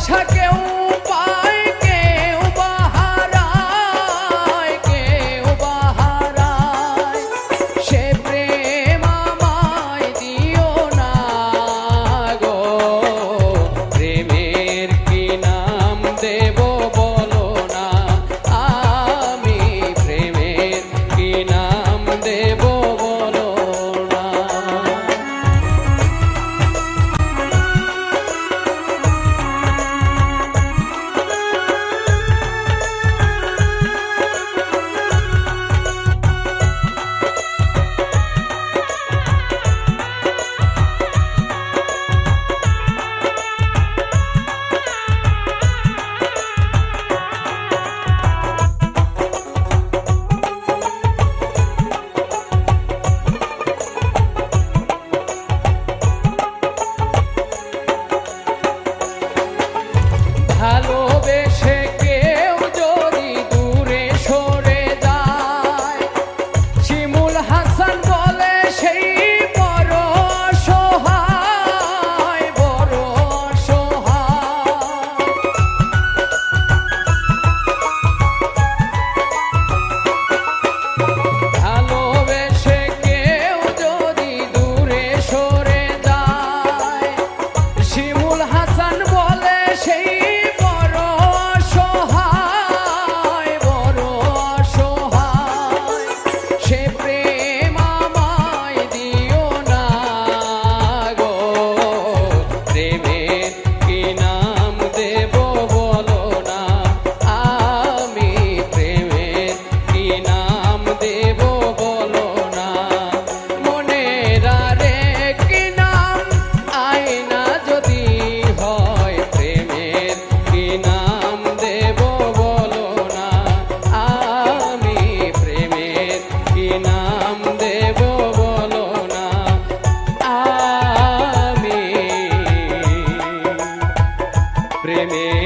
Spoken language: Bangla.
ভালোবাসা কেউ পায় কেউ বাহারায় কেউ বাহারায় সে প্রেম আমায় দিও না গো প্রেমের কি নাম দেব বলো না আমি প্রেমের কি নাম দেব বলো না ভালোবেসে কেউ যদি দূরে সরে যায় শিমুল হাসান বলে সেই বড় অসহায় বড় অসহায় ভালোবেসে কেউ যদি দূরে সরে যায় শিমুল হাসান বলে সেই সে প্রেম আমায় দিও না গো প্রেমের কি নাম দেব বলো না আমি প্রেমের কি নাম দেব বলো না মনের আরেকটি নাম আয়না যদি হয় প্রেমের কি নাম দেব বলো না আমি প্রেমের কি নাম দেব বলো না আমি প্রেমের